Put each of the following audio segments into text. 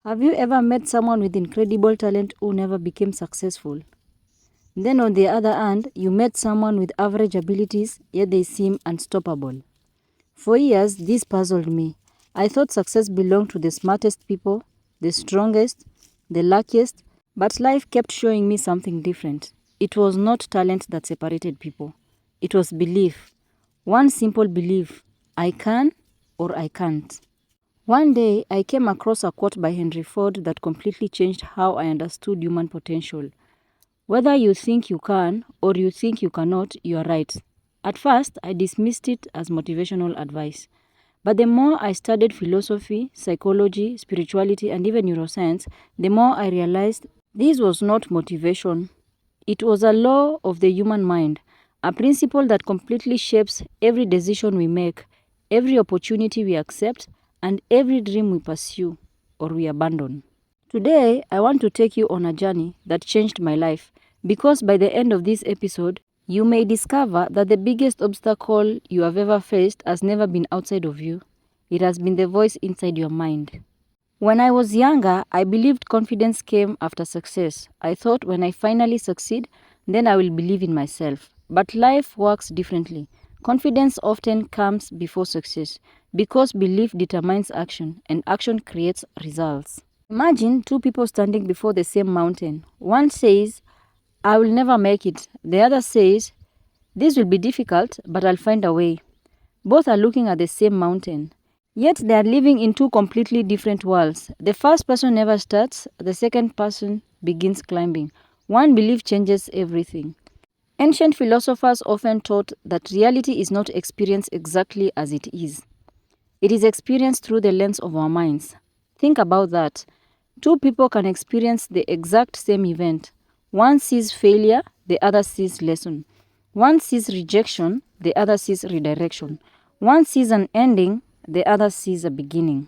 Have you ever met someone with incredible talent who never became successful? Then on the other hand, you met someone with average abilities, yet they seem unstoppable. For years, this puzzled me. I thought success belonged to the smartest people, the strongest, the luckiest, but life kept showing me something different. It was not talent that separated people. It was belief. One simple belief: I can or I can't. One day, I came across a quote by Henry Ford that completely changed how I understood human potential. Whether you think you can or you think you cannot, you are right. At first, I dismissed it as motivational advice. But the more I studied philosophy, psychology, spirituality, and even neuroscience, the more I realized this was not motivation. It was a law of the human mind, a principle that completely shapes every decision we make, every opportunity we accept, and every dream we pursue or we abandon. Today, I want to take you on a journey that changed my life, because by the end of this episode, you may discover that the biggest obstacle you have ever faced has never been outside of you. It has been the voice inside your mind. When I was younger, I believed confidence came after success. I thought when I finally succeed, then I will believe in myself. But life works differently. Confidence often comes before success because belief determines action and action creates results. Imagine two people standing before the same mountain. One says, I will never make it. The other says, this will be difficult, but I'll find a way. Both are looking at the same mountain. Yet they are living in two completely different worlds. The first person never starts, the second person begins climbing. One belief changes everything. Ancient philosophers often taught that reality is not experienced exactly as it is. It is experienced through the lens of our minds. Think about that. Two people can experience the exact same event. One sees failure, the other sees lesson. One sees rejection, the other sees redirection. One sees an ending, the other sees a beginning.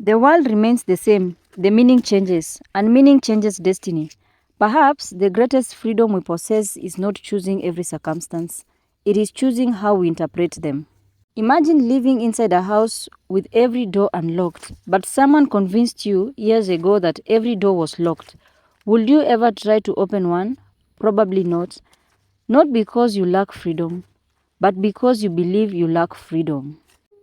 The world remains the same, the meaning changes, and meaning changes destiny. Perhaps the greatest freedom we possess is not choosing every circumstance, it is choosing how we interpret them. Imagine living inside a house with every door unlocked, but someone convinced you years ago that every door was locked. Would you ever try to open one? Probably not. Not because you lack freedom, but because you believe you lack freedom.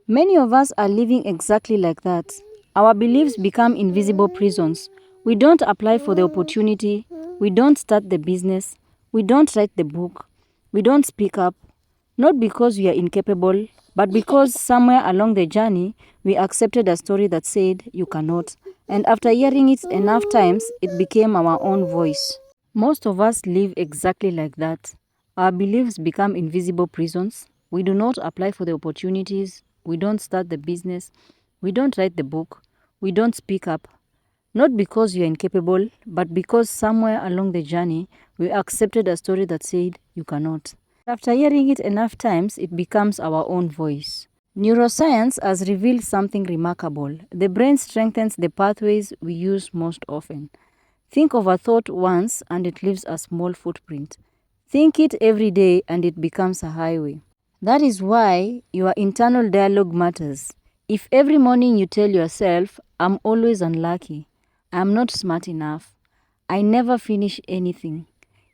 Many of us are living exactly like that. Our beliefs become invisible prisons. We don't apply for the opportunity, we don't start the business, we don't write the book, we don't speak up, not because we are incapable, but because somewhere along the journey, we accepted a story that said, you cannot. And after hearing it enough times, it became our own voice. Most of us live exactly like that. Our beliefs become invisible prisons. We do not apply for the opportunities. We don't start the business. We don't write the book. We don't speak up. Not because you are incapable, but because somewhere along the journey, we accepted a story that said, you cannot. After hearing it enough times, it becomes our own voice. Neuroscience has revealed something remarkable. The brain strengthens the pathways we use most often. Think of a thought once and it leaves a small footprint. Think it every day and it becomes a highway. That is why your internal dialogue matters. If every morning you tell yourself, I'm always unlucky, I'm not smart enough, I never finish anything,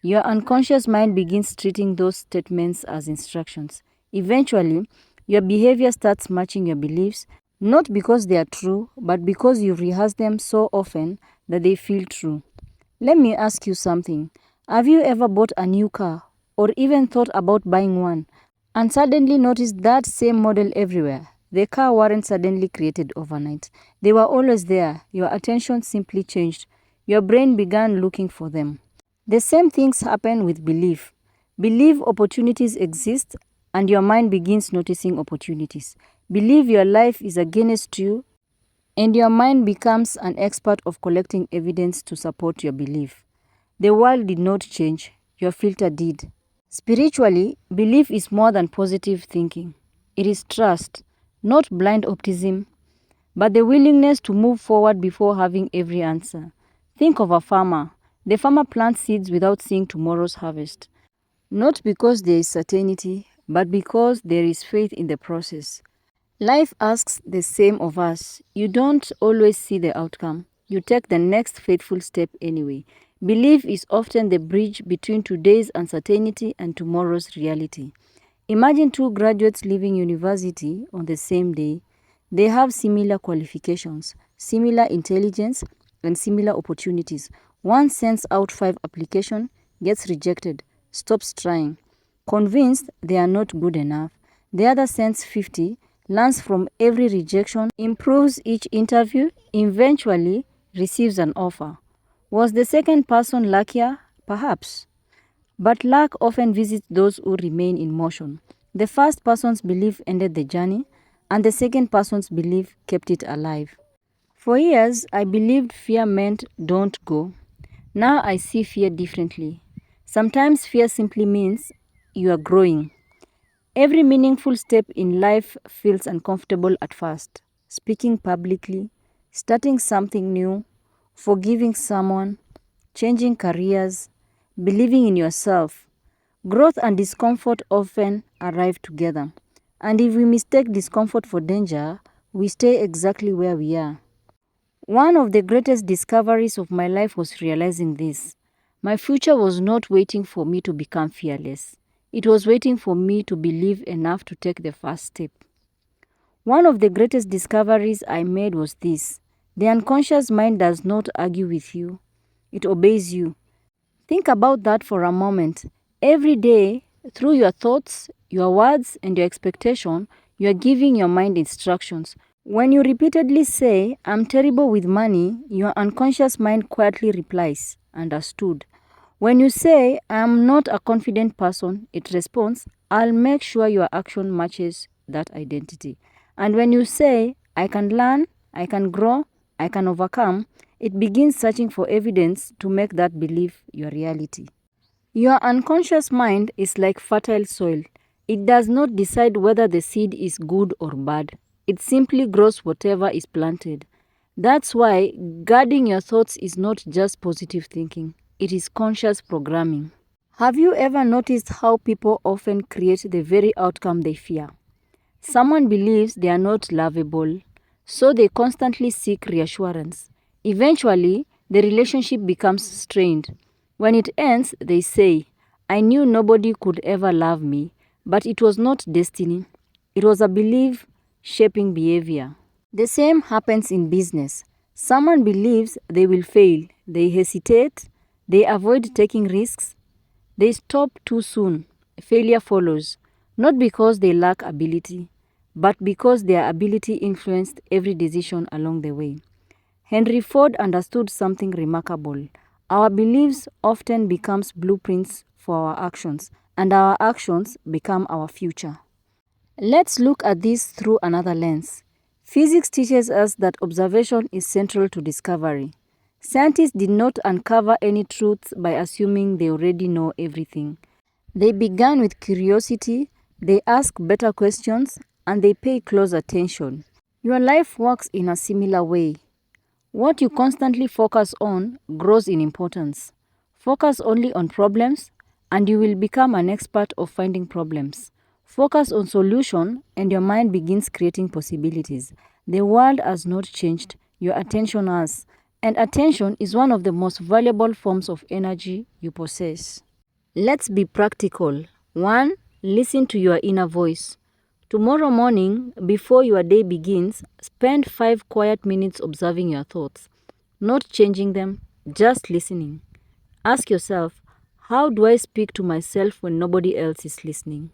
your unconscious mind begins treating those statements as instructions. Eventually, your behavior starts matching your beliefs, not because they are true, but because you rehearse them so often that they feel true. Let me ask you something. Have you ever bought a new car or even thought about buying one and suddenly noticed that same model everywhere? The car weren't suddenly created overnight. They were always there. Your attention simply changed. Your brain began looking for them. The same things happen with belief. Believe opportunities exist and your mind begins noticing opportunities. Believe your life is against you and your mind becomes an expert of collecting evidence to support your belief. The world did not change, your filter did. Spiritually, belief is more than positive thinking. It is trust, not blind optimism, but the willingness to move forward before having every answer. Think of a farmer. The farmer plants seeds without seeing tomorrow's harvest. Not because there is certainty, but because there is faith in the process. Life asks the same of us. You don't always see the outcome, you take the next faithful step anyway. Belief is often the bridge between today's uncertainty and tomorrow's reality. Imagine two graduates leaving university on the same day. They have similar qualifications, similar intelligence, and similar opportunities. One sends out 5 applications, gets rejected, stops trying, convinced they are not good enough. The other sends 50, learns from every rejection, improves each interview, eventually receives an offer. Was the second person luckier? Perhaps. But luck often visits those who remain in motion. The first person's belief ended the journey, and the second person's belief kept it alive. For years, I believed fear meant don't go. Now I see fear differently. Sometimes fear simply means you are growing. Every meaningful step in life feels uncomfortable at first. Speaking publicly, starting something new, forgiving someone, changing careers, believing in yourself. Growth and discomfort often arrive together. And if we mistake discomfort for danger, we stay exactly where we are. One of the greatest discoveries of my life was realizing this. My future was not waiting for me to become fearless. It was waiting for me to believe enough to take the first step. One of the greatest discoveries I made was this. The unconscious mind does not argue with you. It obeys you. Think about that for a moment. Every day, through your thoughts, your words, and your expectation, you are giving your mind instructions. When you repeatedly say, I'm terrible with money, your unconscious mind quietly replies, understood. When you say, I'm not a confident person, it responds, I'll make sure your action matches that identity. And when you say, I can learn, I can grow, I can overcome, it begins searching for evidence to make that belief your reality. Your unconscious mind is like fertile soil. It does not decide whether the seed is good or bad. It simply grows whatever is planted. That's why guarding your thoughts is not just positive thinking. It is conscious programming. Have you ever noticed how people often create the very outcome they fear? Someone believes they are not lovable, so they constantly seek reassurance. Eventually, the relationship becomes strained. When it ends, they say, I knew nobody could ever love me, but it was not destiny. It was a belief shaping behavior. The same happens in business. Someone believes they will fail. They hesitate. They avoid taking risks. They stop too soon. Failure follows, not because they lack ability, but because their ability influenced every decision along the way. Henry Ford understood something remarkable. Our beliefs often becomes blueprints for our actions, and our actions become our future. Let's look at this through another lens. Physics teaches us that observation is central to discovery. Scientists did not uncover any truths by assuming they already know everything. They began with curiosity, they ask better questions, and they pay close attention. Your life works in a similar way. What you constantly focus on grows in importance. Focus only on problems, and you will become an expert of finding problems. Focus on solution, and your mind begins creating possibilities. The world has not changed, your attention has. And attention is one of the most valuable forms of energy you possess. Let's be practical. 1. Listen to your inner voice. Tomorrow morning, before your day begins, spend 5 quiet minutes observing your thoughts. Not changing them, just listening. Ask yourself, how do I speak to myself when nobody else is listening?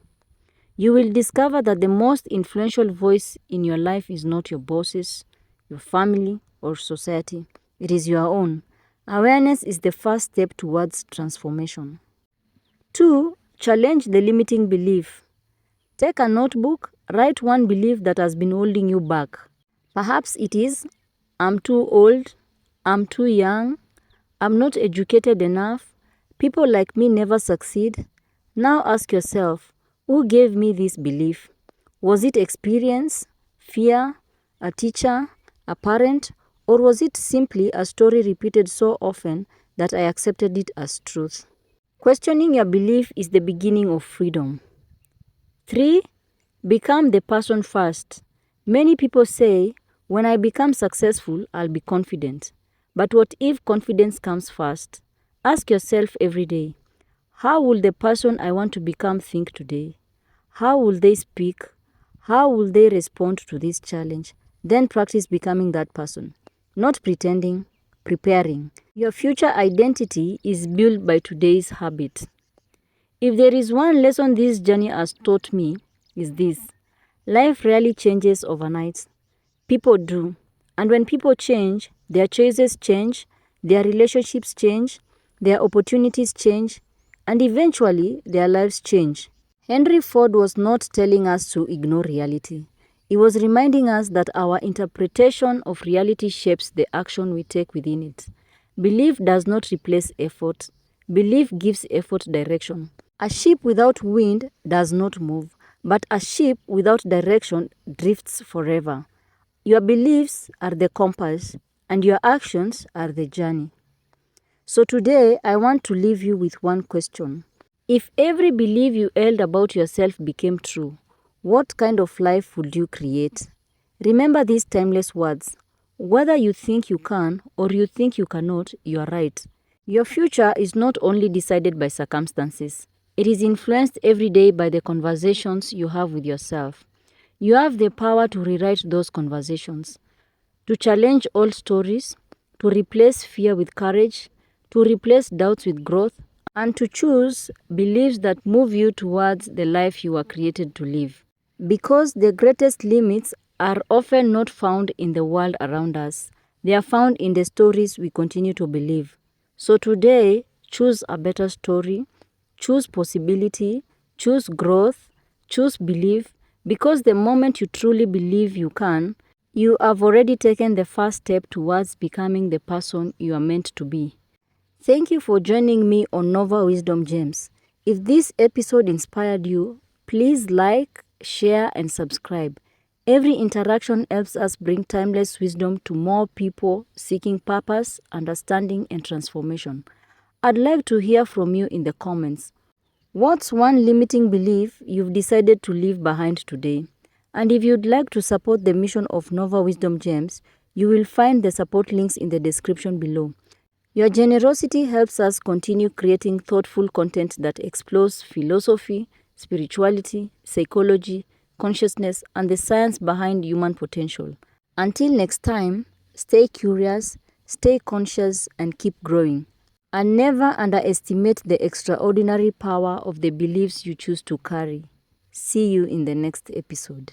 You will discover that the most influential voice in your life is not your bosses, your family, or society. It is your own. Awareness is the first step towards transformation. 2. Challenge the limiting belief. Take a notebook, write one belief that has been holding you back. Perhaps it is, I'm too old, I'm too young, I'm not educated enough, people like me never succeed. Now ask yourself, who gave me this belief? Was it experience, fear, a teacher, a parent, or was it simply a story repeated so often that I accepted it as truth? Questioning your belief is the beginning of freedom. 3. Become the person first. Many people say, when I become successful, I'll be confident. But what if confidence comes first? Ask yourself every day, how will the person I want to become think today? How will they speak? How will they respond to this challenge? Then practice becoming that person. Not pretending, preparing. Your future identity is built by today's habit. If there is one lesson this journey has taught me, is this. Life rarely changes overnight. People do. And when people change, their choices change, their relationships change, their opportunities change, and eventually their lives change. Henry Ford was not telling us to ignore reality. He was reminding us that our interpretation of reality shapes the action we take within it. Belief does not replace effort. Belief gives effort direction. A ship without wind does not move, but a ship without direction drifts forever. Your beliefs are the compass, and your actions are the journey. So today, I want to leave you with one question. If every belief you held about yourself became true, what kind of life would you create? Remember these timeless words. Whether you think you can or you think you cannot, you are right. Your future is not only decided by circumstances. It is influenced every day by the conversations you have with yourself. You have the power to rewrite those conversations, to challenge old stories, to replace fear with courage, to replace doubts with growth, and to choose beliefs that move you towards the life you were created to live. Because the greatest limits are often not found in the world around us, they are found in the stories we continue to believe. So today, choose a better story, choose possibility, choose growth, choose belief, because the moment you truly believe you can, you have already taken the first step towards becoming the person you are meant to be. Thank you for joining me on Novara Wisdom Gems. If this episode inspired you, please like, share, and subscribe. Every interaction helps us bring timeless wisdom to more people seeking purpose, understanding, and transformation. I'd like to hear from you in the comments. What's one limiting belief you've decided to leave behind today? And if you'd like to support the mission of Novara Wisdom Gems, you will find the support links in the description below. Your generosity helps us continue creating thoughtful content that explores philosophy, spirituality, psychology, consciousness, and the science behind human potential. Until next time, stay curious, stay conscious, and keep growing. And never underestimate the extraordinary power of the beliefs you choose to carry. See you in the next episode.